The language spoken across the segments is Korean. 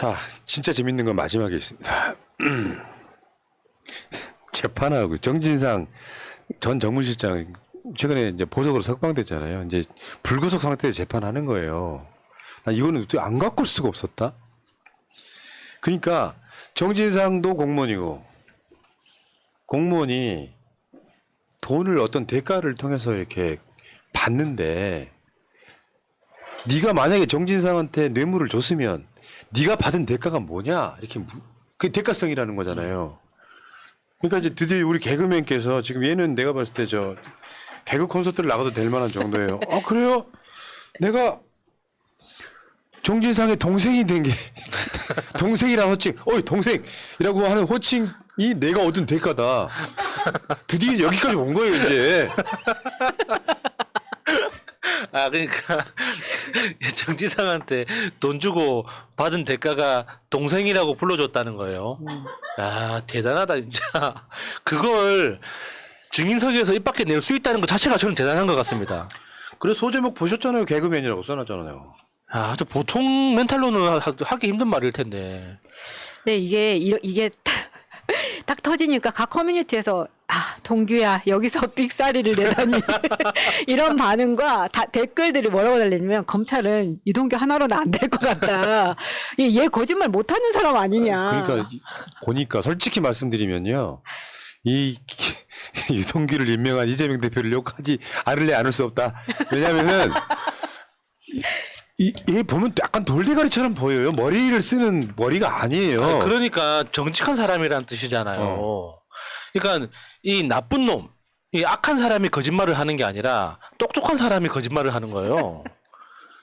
자, 진짜 재밌는 건 마지막에 있습니다. 재판하고 정진상 전 정무실장 최근에 이제 보석으로 석방됐잖아요. 이제 불구속 상태에서 재판하는 거예요. 난 이거는 어떻게 안 갖고 올 수가 없었다. 그러니까 정진상도 공무원이고 공무원이 돈을 어떤 대가를 통해서 이렇게 받는데 네가 만약에 정진상한테 뇌물을 줬으면 네가 받은 대가가 뭐냐 이렇게 그 대가성이라는 거잖아요. 그러니까 이제 드디어 우리 개그맨께서 지금 얘는 내가 봤을 때 저 개그 콘서트를 나가도 될 만한 정도예요. 그래요? 내가 정진상의 동생이 된 게 동생이라는 호칭, 어이 동생이라고 하는 호칭이 내가 얻은 대가다. 드디어 여기까지 온 거예요 이제. 그러니까 정진상한테 돈 주고 받은 대가가 동생이라고 불러줬다는 거예요. 대단하다 진짜. 그걸 증인석에서 입 밖에 낼 수 있다는 것 자체가 저는 대단한 것 같습니다. 그래서 소제목 보셨잖아요. 개그맨이라고 써놨잖아요. 저 보통 멘탈로는 하기 힘든 말일 텐데. 네, 이게 딱 터지니까 각 커뮤니티에서 동규야 여기서 삑사리를 내다니 이런 반응과 댓글들이 뭐라고 달리냐면 검찰은 유동규 하나로는 안 될 것 같다. 얘 거짓말 못하는 사람 아니냐. 그러니까 보니까 솔직히 말씀드리면요. 이 유동규를 임명한 이재명 대표를 욕하지 않을래 않을 수 없다. 왜냐면은 얘 보면 약간 돌대가리처럼 보여요. 머리를 쓰는 머리가 아니에요. 그러니까 정직한 사람이란 뜻이잖아요. 그러니까 이 나쁜 놈, 이 악한 사람이 거짓말을 하는 게 아니라 똑똑한 사람이 거짓말을 하는 거예요.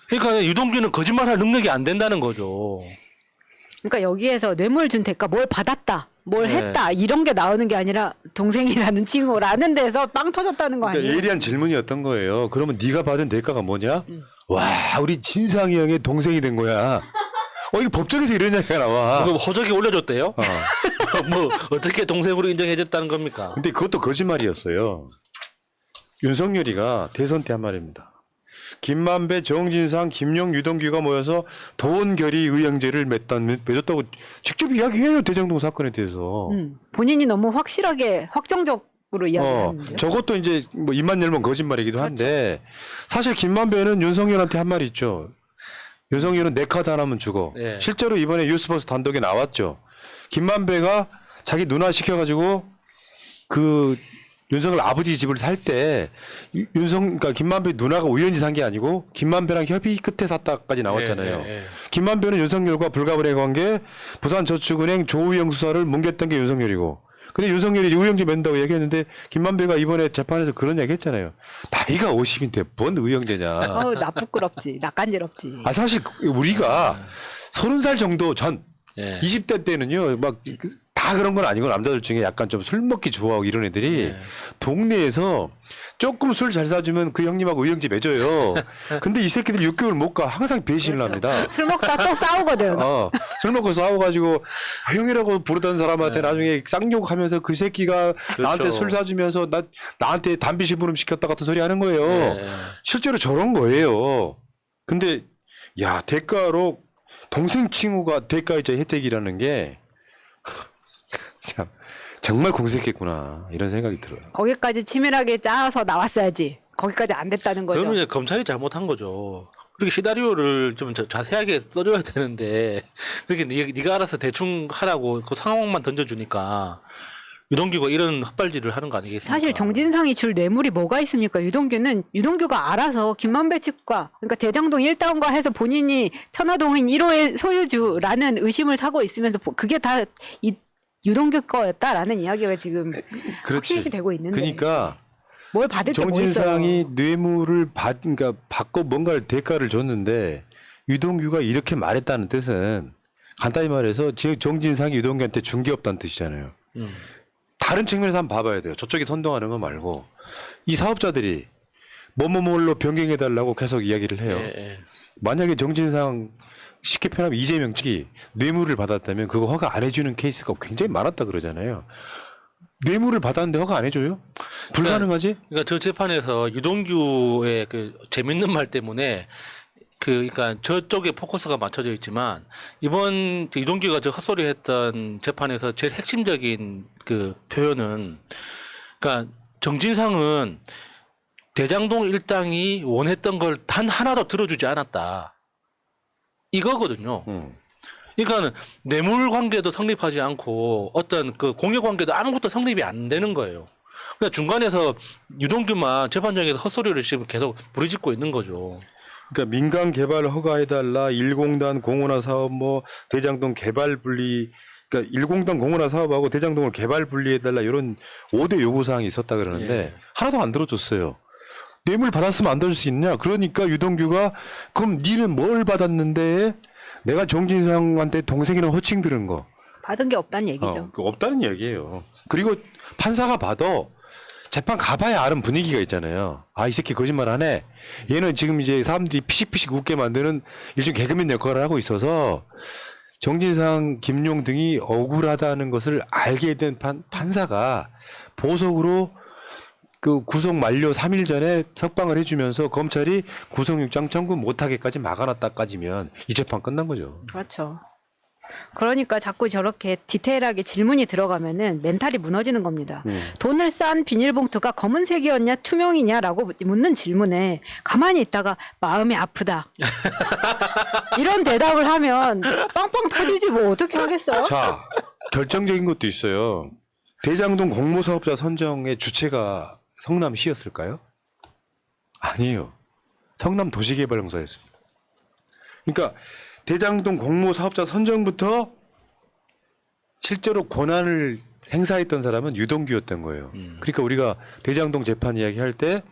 그러니까 유동규는 거짓말할 능력이 안 된다는 거죠. 그러니까 여기에서 뇌물 준 대가 뭘 받았다, 뭘 했다 이런 게 나오는 게 아니라 동생이라는 친구라는 데서 빵 터졌다는 거 아니에요? 그러니까 예리한 질문이었던 거예요. 그러면 네가 받은 대가가 뭐냐? 와, 우리 진상이 형의 동생이 된 거야. 이거 법정에서 이런 이야기가 나와. 그럼 호적에 올려줬대요? 뭐 어떻게 동생으로 인정해줬다는 겁니까? 근데 그것도 거짓말이었어요. 윤석열이가 대선 때 한 말입니다. 김만배, 정진상, 김용, 유동규가 모여서 도원결의 의형제를 맺었다고 직접 이야기해요. 대장동 사건에 대해서. 본인이 너무 확실하게 확정적으로 이야기하는데. 저것도 이제 뭐 입만 열면 거짓말이기도 한데 사실 김만배는 윤석열한테 한 말이 있죠. 윤석열은 내 카드 하나면 주고. 예. 실제로 실제로 이번에 뉴스버스 단독에 나왔죠. 김만배가 자기 누나 시켜가지고 그 윤석열 아버지 집을 살 때 그러니까 김만배 누나가 우연히 산 게 아니고 김만배랑 협의 끝에 샀다까지 나왔잖아요. 예. 김만배는 윤석열과 불가분의 관계, 부산저축은행 조우영 수사를 뭉갰던 게 윤석열이고. 근데 윤석열이 의형제 맺는다고 얘기했는데 김만배가 이번에 재판에서 그런 얘기 했잖아요. 나이가 50인데 뭔 의형제냐. 나 부끄럽지, 나 간지럽지. 사실 우리가 30살 정도 전 예. 20대 때는요, 막 다 그런 건 아니고 남자들 중에 약간 좀 술 먹기 좋아하고 이런 애들이 동네에서 조금 술 잘 사주면 그 형님하고 의형제 맺어요. 근데 이 새끼들 6개월 못 가. 항상 배신을 합니다. 술 먹다 또 싸우거든. 술 먹고 싸워가지고 형이라고 부르던 사람한테 나중에 쌍욕하면서 그 새끼가 나한테 술 사주면서 나한테 담배 심부름 시켰다 같은 소리 하는 거예요. 실제로 저런 거예요. 근데 야, 대가로 동생 친구가 대가이자 혜택이라는 게 참 정말 공색했구나 이런 생각이 들어요. 거기까지 치밀하게 짜서 나왔어야지. 거기까지 안 됐다는 거죠. 그러면 이제 검찰이 잘못한 거죠. 그렇게 시나리오를 좀 자세하게 써줘야 되는데 그렇게 네가 알아서 대충 하라고 그 상황만 던져주니까 유동규가 이런 헛발질을 하는 거 아니겠습니까? 사실 정진상이 줄 뇌물이 뭐가 있습니까? 유동규가 알아서 김만배 측과 그러니까 대장동 1다운과 해서 본인이 천화동인 1호의 소유주라는 의심을 사고 있으면서 그게 다 유동규 거였다라는 이야기가 지금 확실시 되고 있는데. 그러니까 뭘 받을 게 뭐 있어요? 정진상이 뇌물을 그러니까 받고 뭔가를 대가를 줬는데 유동규가 이렇게 말했다는 뜻은 간단히 말해서 정진상이 유동규한테 준 게 없다는 뜻이잖아요. 다른 측면에서 한번 봐봐야 돼요. 저쪽이 선동하는 거 말고 이 사업자들이 뭐뭐뭘로 변경해달라고 계속 이야기를 해요. 만약에 정진상 쉽게 표현하면 이재명 측이 뇌물을 받았다면 그거 허가 안 해주는 케이스가 굉장히 많았다 그러잖아요. 뇌물을 받았는데 허가 안 해줘요? 불가능하지? 그러니까 저 재판에서 유동규의 그 재밌는 말 때문에 그러니까 저쪽에 포커스가 맞춰져 있지만 이번 이동규가 저 헛소리했던 재판에서 제일 핵심적인 그 표현은 그러니까 정진상은 대장동 일당이 원했던 걸 단 하나도 들어주지 않았다. 이거거든요. 그러니까는 뇌물 관계도 성립하지 않고 어떤 그 공여 관계도 아무것도 성립이 안 되는 거예요. 그러니까 중간에서 유동규만 재판장에서 헛소리를 지금 계속 부르짖고 있는 거죠. 그러니까 민간 개발 허가해달라, 1공단 공원화 사업 뭐 대장동 개발 분리, 그러니까 1공단 공원화 사업하고 대장동을 개발 분리해달라 이런 5대 요구사항이 있었다 그러는데 예. 하나도 안 들어줬어요. 뇌물 받았으면 안 들어줄 수 있냐? 그러니까 유동규가 그럼 니는 뭘 받았는데 내가 정진상한테 동생이랑 호칭 들은 거. 받은 게 없다는 얘기죠. 없다는 얘기예요. 그리고 판사가 봐도 재판 가봐야 아는 분위기가 있잖아요. 아, 이 새끼 거짓말 하네. 얘는 지금 이제 사람들이 피식피식 웃게 만드는 일종 개그맨 역할을 하고 있어서 정진상, 김용 등이 억울하다는 것을 알게 된 판사가 보석으로 그 구속 만료 3일 전에 석방을 해주면서 검찰이 구속영장 청구 못하게까지 막아놨다까지면 이 재판 끝난 거죠. 그렇죠. 그러니까 자꾸 저렇게 디테일하게 질문이 들어가면은 멘탈이 무너지는 겁니다. 돈을 싼 비닐봉투가 검은색이었냐 투명이냐라고 묻는 질문에 가만히 있다가 마음이 아프다. 이런 대답을 하면 빵빵 터지지 뭐 어떻게 하겠어요? 자, 결정적인 것도 있어요. 대장동 공모사업자 선정의 주체가 성남시였을까요? 아니에요. 성남도시개발공사였습니다. 그러니까 대장동 공모사업자 선정부터 실제로 권한을 행사했던 사람은 유동규였던 거예요. 그러니까 우리가 대장동 재판 이야기할 때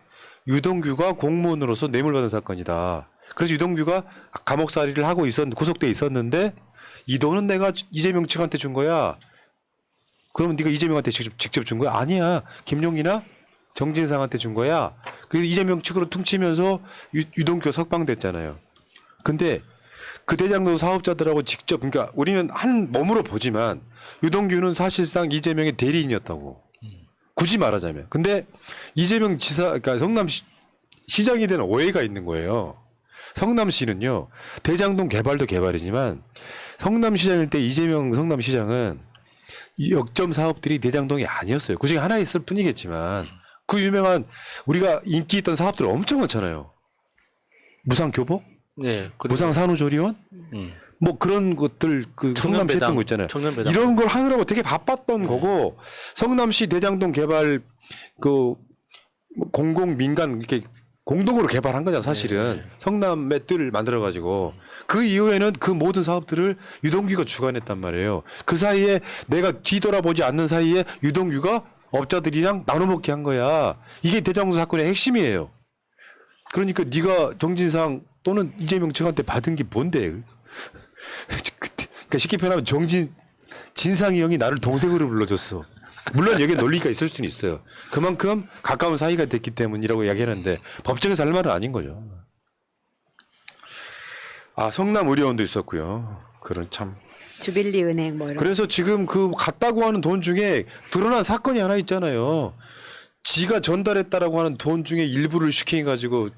유동규가 공무원으로서 뇌물받은 사건이다. 그래서 유동규가 감옥살이를 하고 구속돼 있었는데 이 돈은 내가 이재명 측한테 준 거야. 그러면 네가 이재명한테 직접 준 거야? 아니야. 김용이나 정진상한테 준 거야. 그래서 이재명 측으로 퉁치면서 유동규가 석방됐잖아요. 근데 그 대장동 사업자들하고 직접, 그러니까 우리는 한 몸으로 보지만 유동규는 사실상 이재명의 대리인이었다고. 굳이 말하자면. 근데 이재명 그러니까 성남시장에 대한 오해가 있는 거예요. 성남시는요, 대장동 개발도 개발이지만 성남시장일 때 이재명 성남시장은 이 역점 사업들이 대장동이 아니었어요. 그 중에 하나 있을 뿐이겠지만 그 유명한 우리가 인기 있던 사업들 엄청 많잖아요. 무상교복? 네, 무상산후조리원? 뭐 그런 것들 그 성남시 했던 거 있잖아요. 청년배당. 이런 걸 하느라고 되게 바빴던 거고 성남시 대장동 개발 그 공공 민간 이렇게 공동으로 개발한 거잖아 사실은. 성남의 뜰을 만들어 가지고 그 이후에는 그 모든 사업들을 유동규가 주관했단 말이에요. 그 사이에 내가 뒤돌아보지 않는 사이에 유동규가 업자들이랑 나눠먹기 한 거야. 이게 대장동 사건의 핵심이에요. 그러니까 네가 정진상 또는 이재명 측한테 받은 게 뭔데? 그러니까 쉽게 표현하면 진상이 형이 나를 동생으로 불러줬어. 물론 여기에 논리가 있을 수는 있어요. 그만큼 가까운 사이가 됐기 때문이라고 이야기하는데 법정에서 할 말은 아닌 거죠. 아, 성남의료원도 있었고요. 그런 참. 주빌리 은행 뭐 이런. 그래서 지금 그 갔다고 하는 돈 중에 드러난 사건이 하나 있잖아요. 지가 전달했다라고 하는 돈 중에 일부를 슈킹해가지고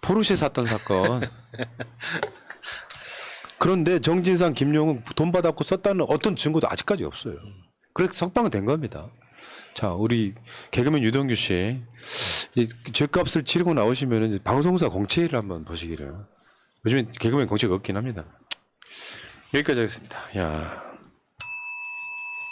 포르쉐 샀던 사건. 그런데 정진상, 김용은 돈 받았고 썼다는 어떤 증거도 아직까지 없어요. 그래서 석방은 된 겁니다. 자, 우리 개그맨 유동규 씨, 죗값을 치르고 나오시면 방송사 공채를 한번 보시기를. 요즘엔 개그맨 공채가 없긴 합니다. 여기까지 하겠습니다. 야.